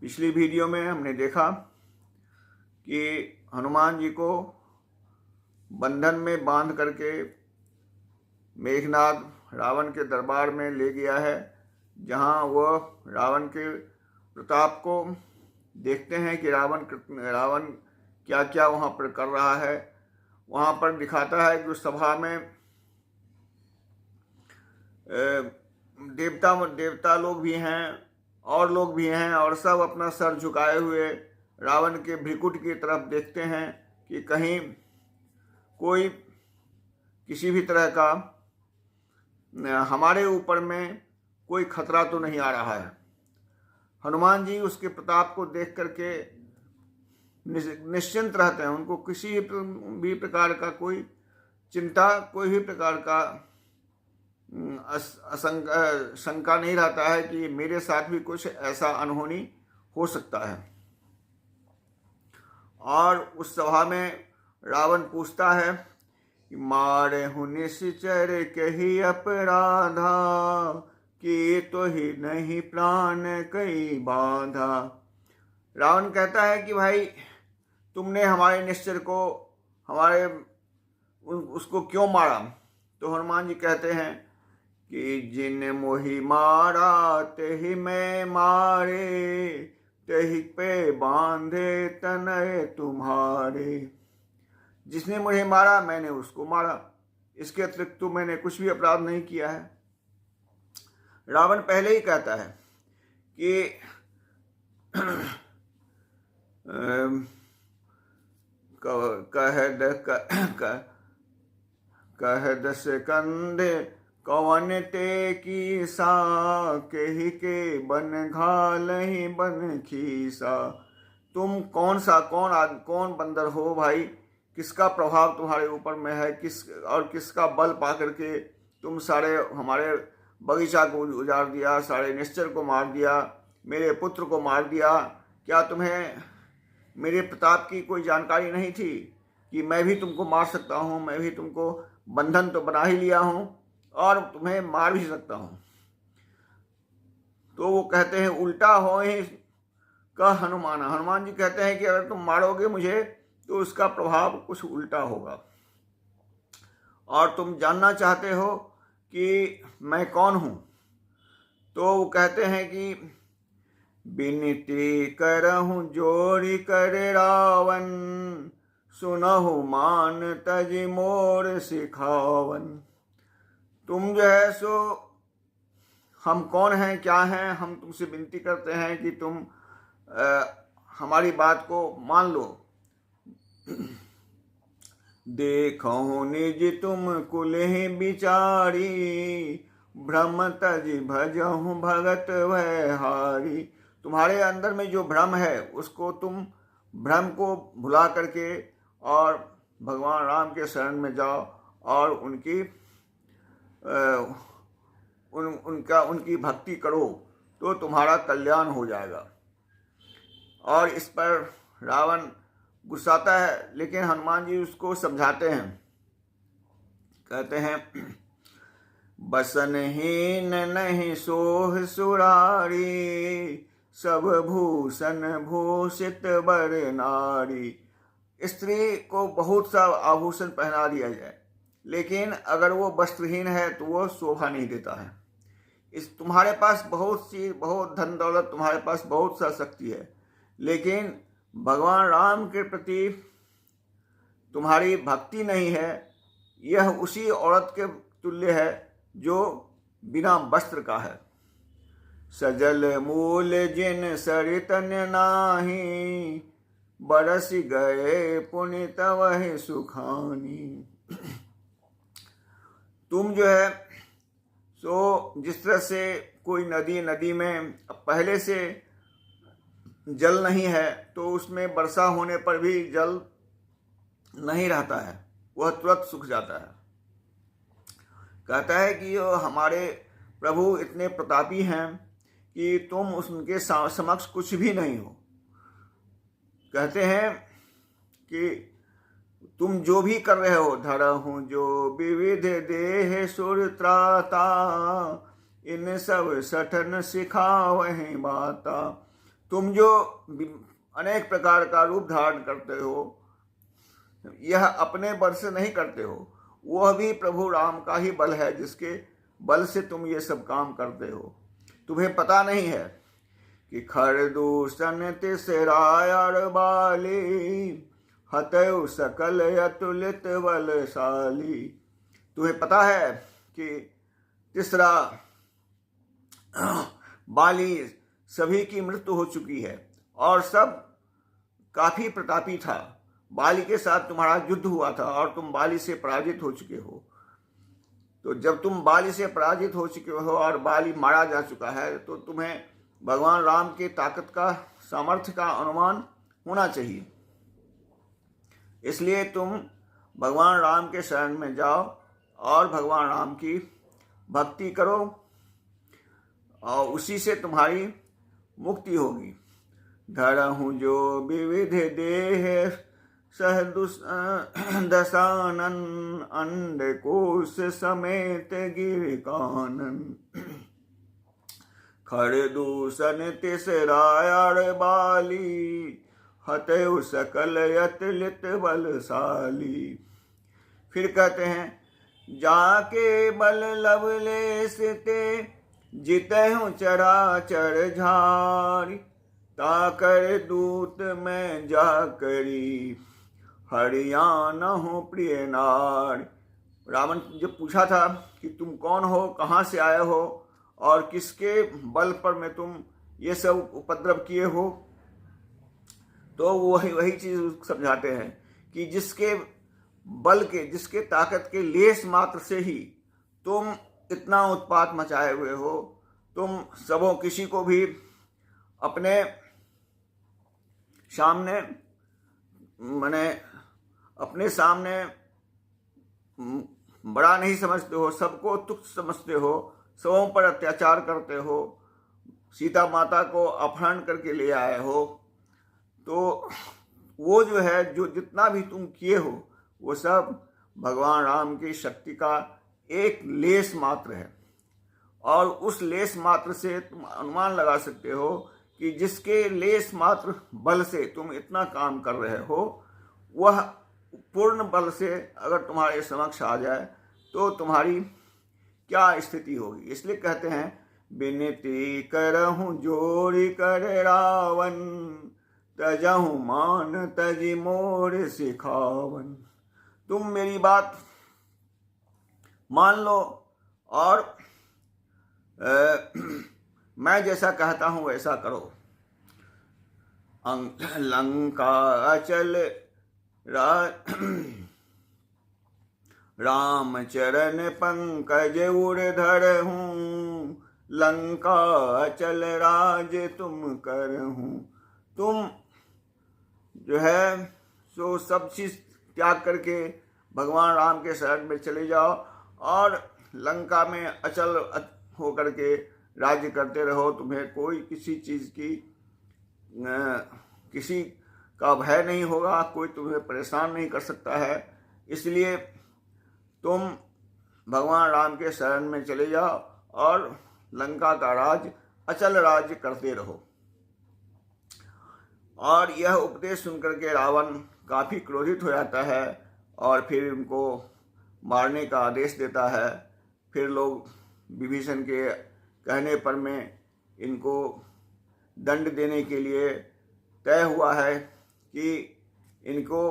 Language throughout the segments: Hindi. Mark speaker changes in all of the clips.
Speaker 1: पिछली वीडियो में हमने देखा कि हनुमान जी को बंधन में बांध करके मेघनाद रावण के दरबार में ले गया है, जहां वह रावण के प्रताप को देखते हैं कि रावण क्या क्या वहां पर कर रहा है। वहां पर दिखाता है कि उस सभा में देवता लोग भी हैं और लोग भी हैं, और सब अपना सर झुकाए हुए रावण के भ्रिकुट की तरफ देखते हैं कि कहीं कोई किसी भी तरह का हमारे ऊपर में कोई खतरा तो नहीं आ रहा है। हनुमान जी उसके प्रताप को देख करके निश्चिंत रहते हैं। उनको किसी भी प्रकार का कोई चिंता, कोई भी प्रकार का शंका नहीं रहता है कि मेरे साथ भी कुछ ऐसा अनहोनी हो सकता है। और उस सभा में रावण पूछता है कि मारहु निश्चर कही अपराधा, कि तो ही नहीं प्राण कई बाधा। रावण कहता है कि भाई तुमने हमारे निश्चर को उसको क्यों मारा। तो हनुमान जी कहते हैं कि जिन मोहि मारा तेहि मैं मारे, तेहि पे बांधे तनय तुम्हारे। जिसने मुझे मारा मैंने उसको मारा, इसके अतिरिक्त तो मैंने कुछ भी अपराध नहीं किया है। रावण पहले ही कहता है कि कह दस कंधे कवन ते की सा, केहि के बन घालहि बन खीसा। तुम कौन बंदर हो भाई, किसका प्रभाव तुम्हारे ऊपर में है, किसका बल पा करके तुम सारे हमारे बगीचा को उजाड़ दिया, सारे निश्चर को मार दिया, मेरे पुत्र को मार दिया। क्या तुम्हें मेरे प्रताप की कोई जानकारी नहीं थी कि मैं भी तुमको मार सकता हूँ, मैं भी तुमको बंधन तो बना ही लिया हूँ और तुम्हें मार भी सकता हूँ। तो वो कहते हैं उल्टा हो ही का हनुमान। हनुमान जी कहते हैं कि अगर तुम मारोगे मुझे तो उसका प्रभाव कुछ उल्टा होगा। और तुम जानना चाहते हो कि मैं कौन हूं, तो वो कहते हैं कि बिनती करहूं जोड़ी कर रावण, सुनहु मान तज मोर सिखावन। तुम जो है सो हम कौन हैं, क्या हैं, हम तुमसे विनती करते हैं कि तुम हमारी बात को मान लो। देखो निज तुम कुलहि बिचारी, भ्रम तज भजहु भगत वैहारी। तुम्हारे अंदर में जो भ्रम है उसको तुम भ्रम को भुला करके और भगवान राम के शरण में जाओ और उनकी भक्ति करो तो तुम्हारा कल्याण हो जाएगा। और इस पर रावण गुस्साता है, लेकिन हनुमान जी उसको समझाते हैं। कहते हैं बसनहीन नहीं सोह सुरारी, सब भूषण भूषित बर नारी। स्त्री को बहुत सा आभूषण पहना दिया जाए, लेकिन अगर वो वस्त्रहीन है तो वो शोभा नहीं देता है। तुम्हारे पास बहुत धन दौलत, तुम्हारे पास बहुत सा शक्ति है, लेकिन भगवान राम के प्रति तुम्हारी भक्ति नहीं है। यह उसी औरत के तुल्य है जो बिना वस्त्र का है। सजल मूल जिन सरितन नाही, बरस गए पुनित वह सुखानी। तुम जो है सो जिस तरह से कोई नदी में पहले से जल नहीं है तो उसमें वर्षा होने पर भी जल नहीं रहता है, वह तुरंत सूख जाता है। कहता है कि हमारे प्रभु इतने प्रतापी हैं कि तुम उनके समक्ष कुछ भी नहीं हो। कहते हैं कि तुम जो भी कर रहे हो, धरहूं जो विविध देह सुर त्राता, इन सब सठन सिखावहि बाता। तुम जो अनेक प्रकार का रूप धारण करते हो, यह अपने बल से नहीं करते हो, वह भी प्रभु राम का ही बल है, जिसके बल से तुम ये सब काम करते हो। तुम्हें पता नहीं है कि खरदूषण तिसरायर बाली, हतयु सकल अतुलित बलशाली। तुम्हें पता है कि तीसरा बाली सभी की मृत्यु हो चुकी है और सब काफी प्रतापी था। बाली के साथ तुम्हारा युद्ध हुआ था और तुम बाली से पराजित हो चुके हो। तो जब तुम बाली से पराजित हो चुके हो और बाली मारा जा चुका है, तो तुम्हें भगवान राम की ताकत का, सामर्थ्य का अनुमान होना चाहिए। इसलिए तुम भगवान राम के शरण में जाओ और भगवान राम की भक्ति करो और उसी से तुम्हारी मुक्ति होगी। धरहु जो विविध देह सह दशानन, अंडकोश समेत गिर कानन। खरदूषण तिसरायर बाली, हतयु सकल अतुलित बलशाली। फिर कहते हैं, जाके बल लवलेश ते, जितहु चराचर झारी। ताकर दूत में जाकरी, हरियाणा हो प्रिय नारी। रावण जब पूछा था कि तुम कौन हो, कहाँ से आए हो और किसके बल पर में तुम ये सब उपद्रव किए हो, तो वही चीज समझाते हैं कि जिसके बल के, जिसके ताकत के लेस मात्र से ही तुम इतना उत्पात मचाए हुए हो, तुम सबों किसी को भी अपने सामने, माने अपने सामने बड़ा नहीं समझते हो, सबको तुच्छ समझते हो, सबों पर अत्याचार करते हो, सीता माता को अपहरण करके ले आए हो। तो वो जो है, जो जितना भी तुम किए हो, वो सब भगवान राम की शक्ति का एक लेस मात्र है। और उस लेस मात्र से तुम अनुमान लगा सकते हो कि जिसके लेस मात्र बल से तुम इतना काम कर रहे हो, वह पूर्ण बल से अगर तुम्हारे समक्ष आ जाए तो तुम्हारी क्या स्थिति होगी। इसलिए कहते हैं, विनती करहु जोरी कर रावण, तजहु मान तजि मोर सिखावन। तुम मेरी बात मान लो और मैं जैसा कहता हूं वैसा करो। लंका अचल राम चरण पंकज उर्धर हूँ, लंका अचल राज तुम कर हूँ। तुम जो है सो सब चीज त्याग करके भगवान राम के शरण में चले जाओ और लंका में अचल होकर के राज्य करते रहो। तुम्हें कोई किसी चीज की, किसी का भय नहीं होगा, कोई तुम्हें परेशान नहीं कर सकता है। इसलिए तुम भगवान राम के शरण में चले जाओ और लंका का राज, अचल राज्य करते रहो। और यह उपदेश सुनकर के रावण काफी क्रोधित हो जाता है और फिर उनको मारने का आदेश देता है। फिर लोग विभीषण के कहने पर में इनको दंड देने के लिए तय हुआ है कि इनको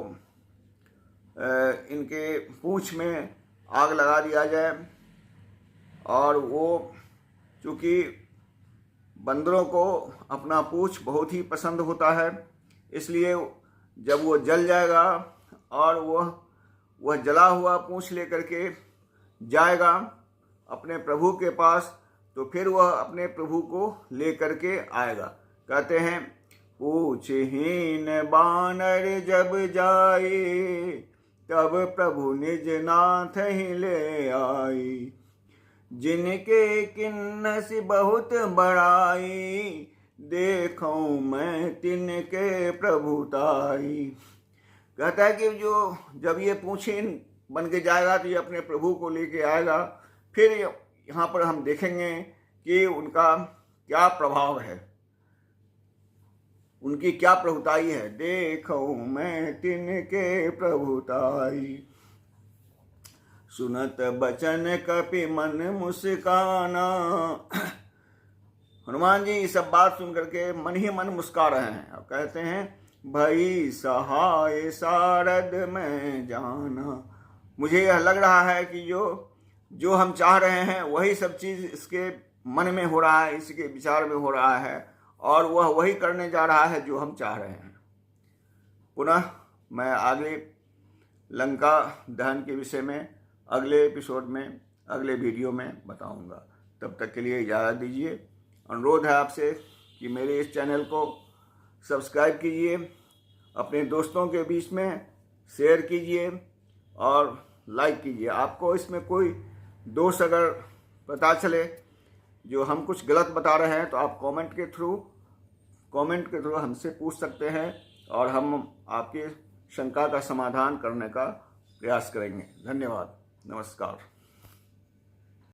Speaker 1: इनके पूंछ में आग लगा दिया जाए। और वो चूँकि बंदरों को अपना पूंछ बहुत ही पसंद होता है, इसलिए जब वो जल जाएगा और वह जला हुआ पूंछ लेकर के जाएगा अपने प्रभु के पास, तो फिर वह अपने प्रभु को लेकर के आएगा। कहते हैं, पूछहीन बानर जब जाए, तब प्रभु निज नाथ ही ले आई। जिनके किन्नस बहुत बड़ाई, देखूं मैं तिनके प्रभुताई। कहता है कि जो जब ये पूछहीन बन के जाएगा तो ये अपने प्रभु को लेके आएगा। फिर यहाँ पर हम देखेंगे कि उनका क्या प्रभाव है। उनकी क्या प्रभुताई है। देखो मैं तिनके प्रभुताई, सुनत बचन कपि मन मुस्काना। हनुमान जी ये सब बात सुन करके मन ही मन मुस्का रहे हैं और कहते हैं भई सहाय सारद में जाना। मुझे यह लग रहा है कि जो हम चाह रहे हैं वही सब चीज़ इसके मन में हो रहा है, इसके विचार में हो रहा है, और वह वही करने जा रहा है जो हम चाह रहे हैं। पुनः मैं आगे लंका दहन के विषय में अगले एपिसोड में, अगले वीडियो में बताऊंगा। तब तक के लिए इजाज़त दीजिए। अनुरोध है आपसे कि मेरे इस चैनल को सब्सक्राइब कीजिए, अपने दोस्तों के बीच में शेयर कीजिए और लाइक कीजिए। आपको इसमें कोई दोष अगर पता चले जो हम कुछ गलत बता रहे हैं तो आप कमेंट के थ्रू हमसे पूछ सकते हैं और हम आपके शंका का समाधान करने का प्रयास करेंगे। धन्यवाद, नमस्कार।